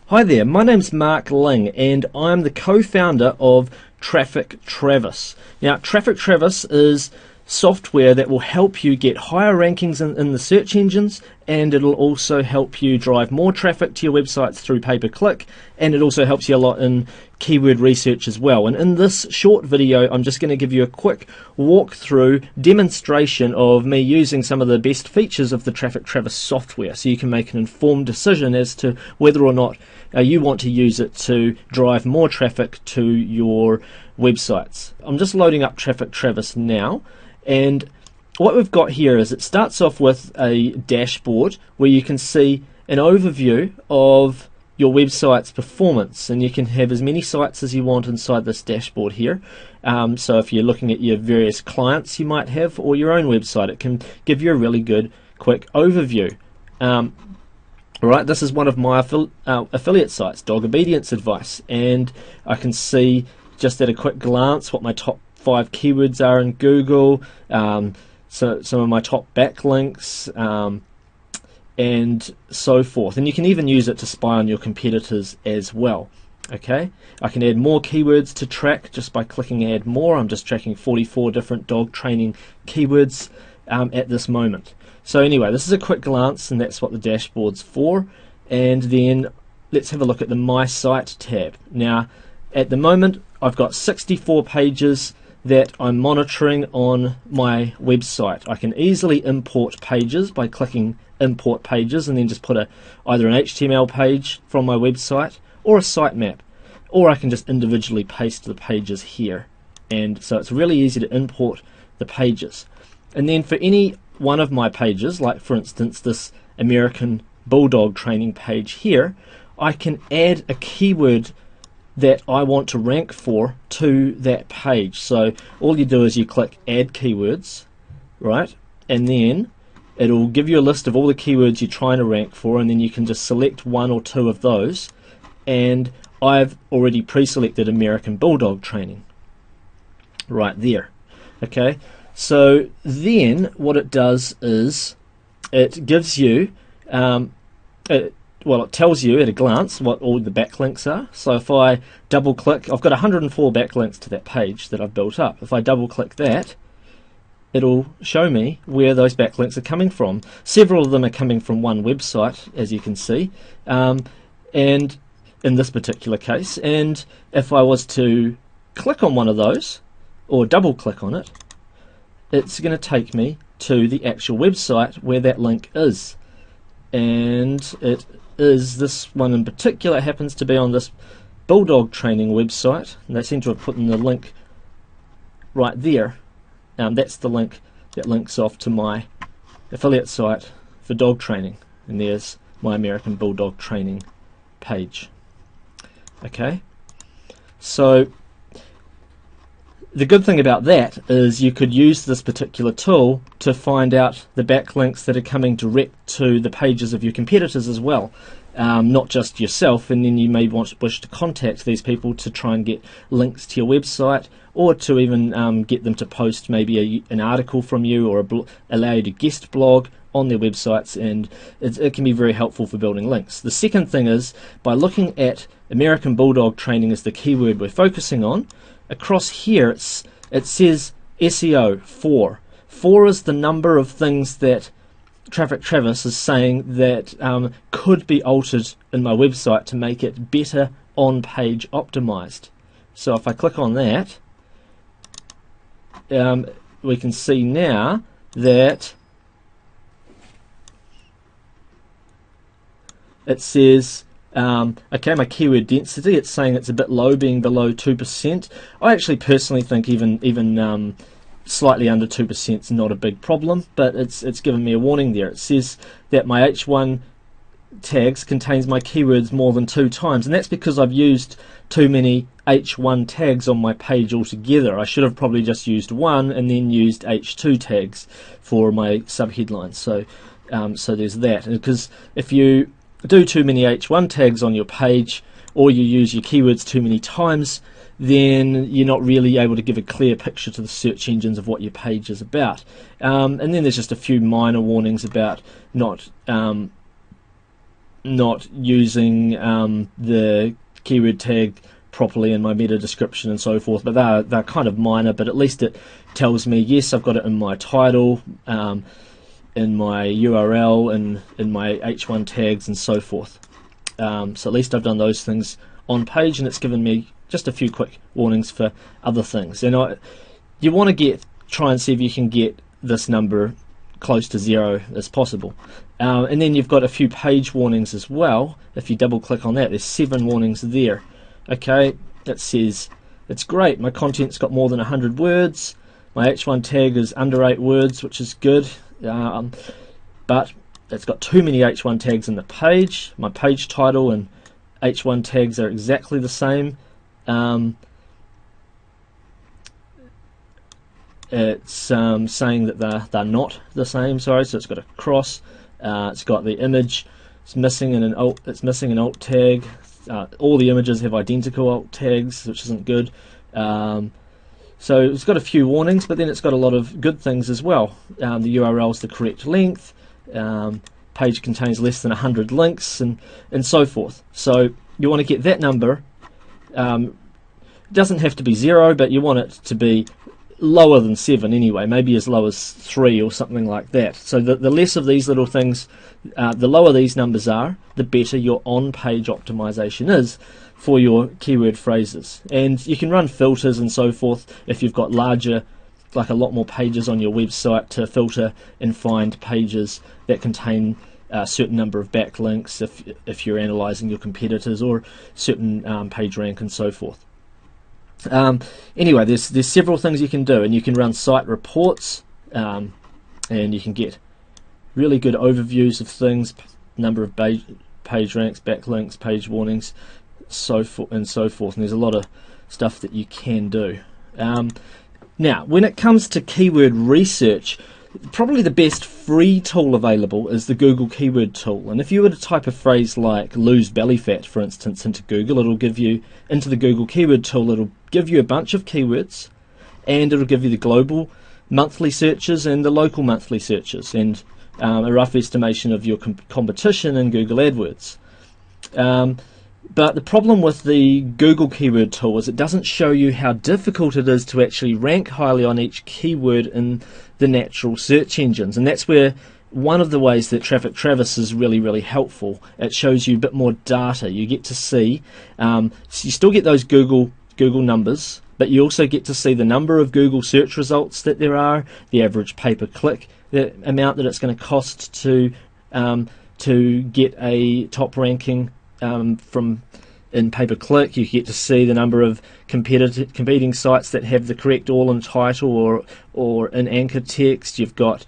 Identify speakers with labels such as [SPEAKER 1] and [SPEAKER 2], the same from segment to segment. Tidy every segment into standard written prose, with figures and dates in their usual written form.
[SPEAKER 1] Hi there, my name's Mark Ling and I'm the co-founder of Traffic Travis. Now, Traffic Travis is software that will help you get higher rankings in the search engines, and it'll also help you drive more traffic to your websites through pay-per-click, and it also helps you a lot in keyword research as well. And in this short video, I'm just going to give you a quick walkthrough demonstration of me using some of the best features of the Traffic Travis software, so you can make an informed decision as to whether or not you want to use it to drive more traffic to your websites. I'm just loading up Traffic Travis now, and what we've got here is it starts off with a dashboard where you can see an overview of your website's performance, and you can have as many sites as you want inside this dashboard here. So if you're looking at your various clients you might have or your own website, it can give you a really good quick overview. Right, this is one of my affiliate sites, Dog Obedience Advice, and I can see just at a quick glance what my top 5 keywords are in Google, so some of my top backlinks, and so forth. And you can even use it to spy on your competitors as well. Okay, I can add more keywords to track just by clicking add more. I'm just tracking 44 different dog training keywords at this moment. So anyway, this is a quick glance, and that's what the dashboard's for. And then let's have a look at the My Site tab. Now, at the moment, I've got 64 pages that I'm monitoring on my website. I can easily import pages by clicking import pages and then just put either an HTML page from my website or a sitemap, or I can just individually paste the pages here. And so it's really easy to import the pages. And then for any one of my pages, like for instance this American Bulldog training page here, I can add a keyword that I want to rank for to that page. So all you do is you click add keywords, right, and then it'll give you a list of all the keywords you're trying to rank for, and then you can just select one or two of those, and I've already pre-selected American Bulldog training right there. Okay, so then what it does is it gives you it tells you at a glance what all the backlinks are. So if I double click, I've got 104 backlinks to that page that I've built up. If I double click that, it'll show me where those backlinks are coming from. Several of them are coming from one website, as you can see, and in this particular case. And if I was to click on one of those, or double click on it, it's going to take me to the actual website where that link is. And it is this one in particular. It happens to be on this Bulldog training website, and they seem to have put in the link right there. That's the link that links off to my affiliate site for dog training, and there's my American Bulldog training page. Okay, so the good thing about that is you could use this particular tool to find out the backlinks that are coming direct to the pages of your competitors as well, not just yourself. And then you may wish to contact these people to try and get links to your website, or to even get them to post maybe an article from you, or allow you to guest blog on their websites, and it can be very helpful for building links. The second thing is, by looking at American Bulldog training as the keyword we're focusing on, across here it says SEO 4. 4 is the number of things that Traffic Travis is saying that could be altered in my website to make it better on-page optimized. So if I click on that, we can see now that it says okay, my keyword density, it's saying it's a bit low, being below 2%. I actually personally think even slightly under 2% is not a big problem, but it's given me a warning there. It says that my H1 tags contains my keywords more than 2 times, and that's because I've used too many H1 tags on my page altogether. I should have probably just used one and then used H2 tags for my subheadlines. So there's that. Because if you do too many H1 tags on your page, or you use your keywords too many times, then you're not really able to give a clear picture to the search engines of what your page is about. And then there's just a few minor warnings about not not using the keyword tag properly in my meta description and so forth, but they're kind of minor, but at least it tells me, yes, I've got it in my title, in my URL, and in my H1 tags and so forth. So at least I've done those things on page, and it's given me just a few quick warnings for other things. And you want to try and see if you can get this number close to 0 as possible. And then you've got a few page warnings as well. If you double click on that, there's 7 warnings there. Okay, it says it's great, my content's got more than 100 words, my H1 tag is under 8 words, which is good, but it's got too many H1 tags in the page. My page title and H1 tags are exactly the same. It's saying that they're not the same, sorry, so it's got a cross, it's got the image, it's missing an alt tag. All the images have identical alt tags, which isn't good. So it's got a few warnings, but then it's got a lot of good things as well. The URL is the correct length, page contains less than 100 links, and so forth. So you want to get that number. It doesn't have to be 0, but you want it to be lower than 7 anyway, maybe as low as 3 or something like that. So the less of these little things, the lower these numbers are, the better your on-page optimization is for your keyword phrases. And you can run filters and so forth if you've got larger, like a lot more pages on your website, to filter and find pages that contain a certain number of backlinks if you're analyzing your competitors, or certain page rank and so forth. Anyway, there's several things you can do, and you can run site reports, and you can get really good overviews of things, number of page ranks, backlinks, page warnings, so forth and so forth. And there's a lot of stuff that you can do. Now, when it comes to keyword research, probably the best free tool available is the Google Keyword Tool. And if you were to type a phrase like lose belly fat, for instance, into Google, it'll give you, into the Google Keyword Tool, it'll give you a bunch of keywords, and it'll give you the global monthly searches and the local monthly searches, and a rough estimation of your competition in Google AdWords. But the problem with the Google Keyword Tool is it doesn't show you how difficult it is to actually rank highly on each keyword in the natural search engines. And that's where one of the ways that Traffic Travis is really, really helpful. It shows you a bit more data. You get to see, so you still get those Google numbers, but you also get to see the number of Google search results that there are, the average pay-per-click, the amount that it's going to cost to get a top ranking in pay-per-click. You get to see the number of competing sites that have the correct all-in title or in anchor text. You've got,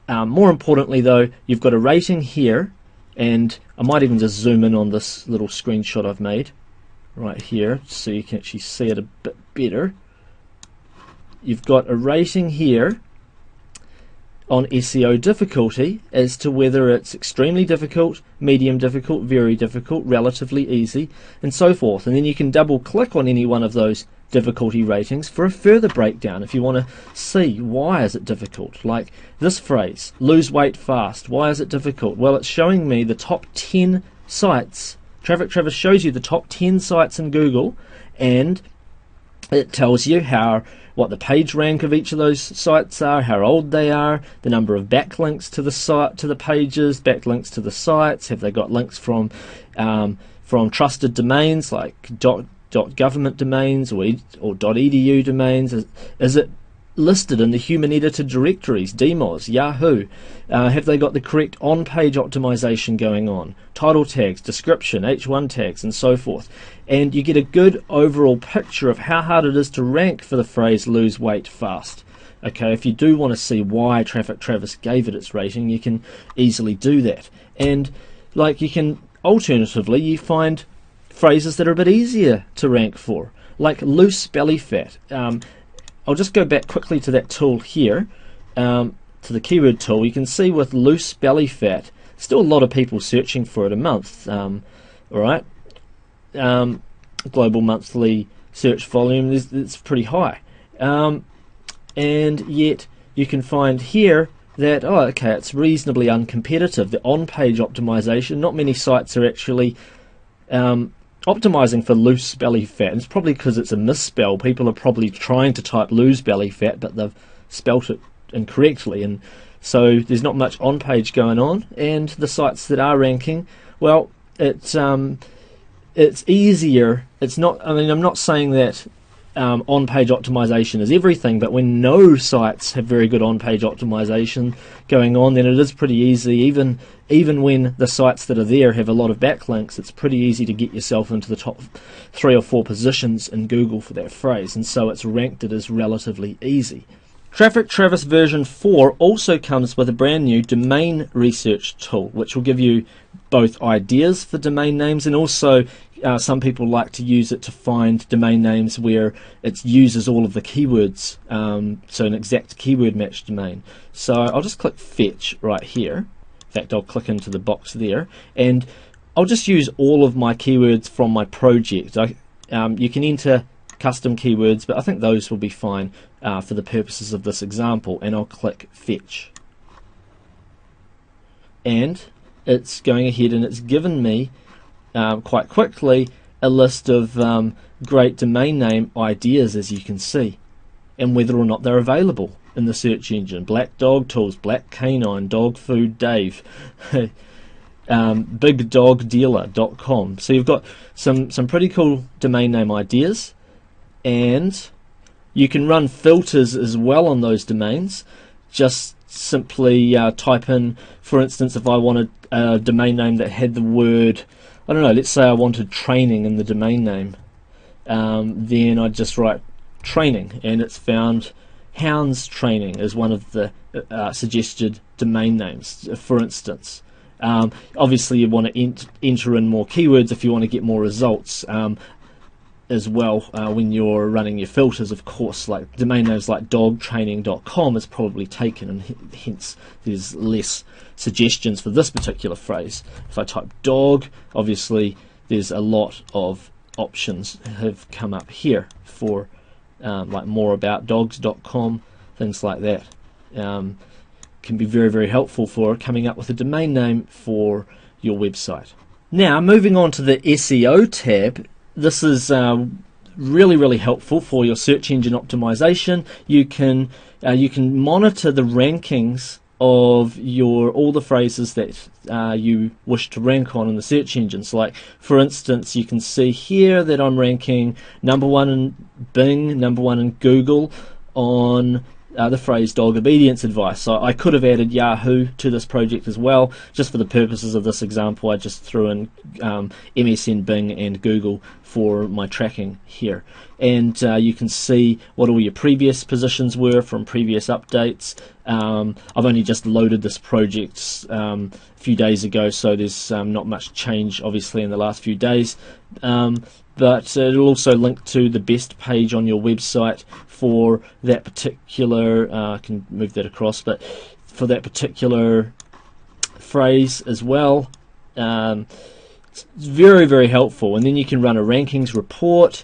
[SPEAKER 1] more importantly though, you've got a rating here, and I might even just zoom in on this little screenshot I've made right here so you can actually see it a bit better. You've got a rating here on SEO difficulty as to whether it's extremely difficult, medium difficult, very difficult, relatively easy, and so forth. And then you can double click on any one of those difficulty ratings for a further breakdown if you want to see why is it difficult. Like this phrase, lose weight fast, why is it difficult? Well, it's showing me the top 10 sites. Traffic Travis shows you the top 10 sites in Google, and it tells you what the page rank of each of those sites are, how old they are, the number of backlinks to the site, to the pages, backlinks to the sites, have they got links from trusted domains like .government domains or .edu domains. Is it listed in the human editor directories, DMOZ, Yahoo? Have they got the correct on-page optimization going on? Title tags, description, H1 tags, and so forth. And you get a good overall picture of how hard it is to rank for the phrase lose weight fast. Okay, if you do want to see why Traffic Travis gave it its rating, you can easily do that. And like you can, alternatively, you find phrases that are a bit easier to rank for, like loose belly fat. I'll just go back quickly to that tool here, to the keyword tool. You can see with loose belly fat, still a lot of people searching for it a month. Alright, global monthly search volume, it's pretty high. And yet you can find here that, oh, okay, it's reasonably uncompetitive. The on-page optimization, not many sites are actually optimizing for loose belly fat. It's probably because it's a misspell. People are probably trying to type loose belly fat, but they've spelt it incorrectly, and so there's not much on-page going on. And the sites that are ranking, well, it's easier. It's not. I mean, I'm not saying that on-page optimization is everything, but when no sites have very good on-page optimization going on, then it is pretty easy. Even when the sites that are there have a lot of backlinks, it's pretty easy to get yourself into the top 3 or 4 positions in Google for that phrase, and so it's ranked it as relatively easy. Traffic Travis version 4 also comes with a brand new domain research tool, which will give you both ideas for domain names, and also some people like to use it to find domain names where it uses all of the keywords, so an exact keyword match domain. So I'll just click fetch right here. In fact, I'll click into the box there, and I'll just use all of my keywords from my project. You can enter custom keywords, but I think those will be fine for the purposes of this example, and I'll click fetch. And it's going ahead and it's given me quite quickly a list of great domain name ideas, as you can see, and whether or not they're available in the search engine. Black Dog Tools, Black Canine, Dog Food Dave, BigDogDealer.com. So you've got some pretty cool domain name ideas, and you can run filters as well on those domains. Just simply type in, for instance, if I wanted a domain name that had the word, I don't know, let's say I wanted training in the domain name, then I'd just write training, and it's found Hounds Training as one of the suggested domain names, for instance. Obviously you want to enter in more keywords if you want to get more results as well when you're running your filters. Of course, like domain names like dogtraining.com is probably taken, and hence there's less suggestions for this particular phrase. If I type dog, obviously there's a lot of options have come up here for like moreaboutdogs.com, things like that. Can be very, very helpful for coming up with a domain name for your website. Now, moving on to the SEO tab, this is really, really helpful for your search engine optimization. You can monitor the rankings of all the phrases that you wish to rank on in the search engines. Like, for instance, you can see here that I'm ranking #1 in Bing, #1 in Google on the phrase dog obedience advice. So I could have added Yahoo to this project as well. Just for the purposes of this example, I just threw in MSN, Bing and Google for my tracking here. And you can see what all your previous positions were from previous updates. I've only just loaded this project a few days ago, so there's not much change obviously in the last few days. But it'll also link to the best page on your website for that particular, I can move that across, but for that particular phrase as well. It's very, very helpful. And then you can run a rankings report,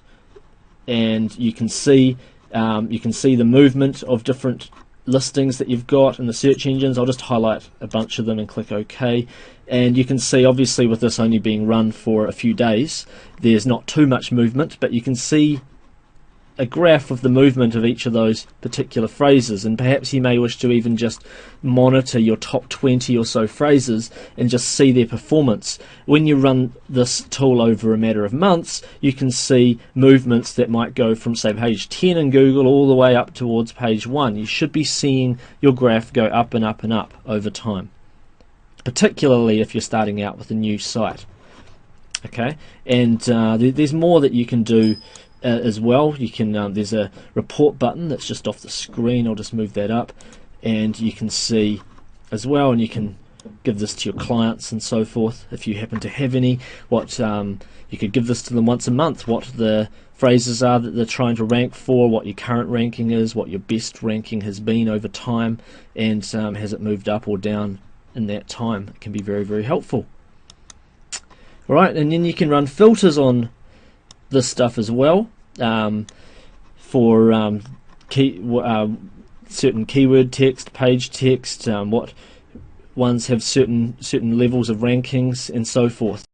[SPEAKER 1] and you can see the movement of different listings that you've got in the search engines. I'll just highlight a bunch of them and click OK, and you can see, obviously with this only being run for a few days, there's not too much movement, but you can see a graph of the movement of each of those particular phrases. And perhaps you may wish to even just monitor your top 20 or so phrases and just see their performance. When you run this tool over a matter of months, you can see movements that might go from, say, page 10 in Google all the way up towards page 1. You should be seeing your graph go up and up and up over time, particularly if you're starting out with a new site. Okay, and there's more that you can do as well. You can there's a report button that's just off the screen. I'll just move that up, and you can see as well, and you can give this to your clients and so forth if you happen to have any. What you could give this to them once a month, what the phrases are that they're trying to rank for, what your current ranking is, what your best ranking has been over time, and has it moved up or down in that time. It can be very, very helpful. Alright, and then you can run filters on this stuff as well, for certain keyword text, page text, what ones have certain levels of rankings, and so forth.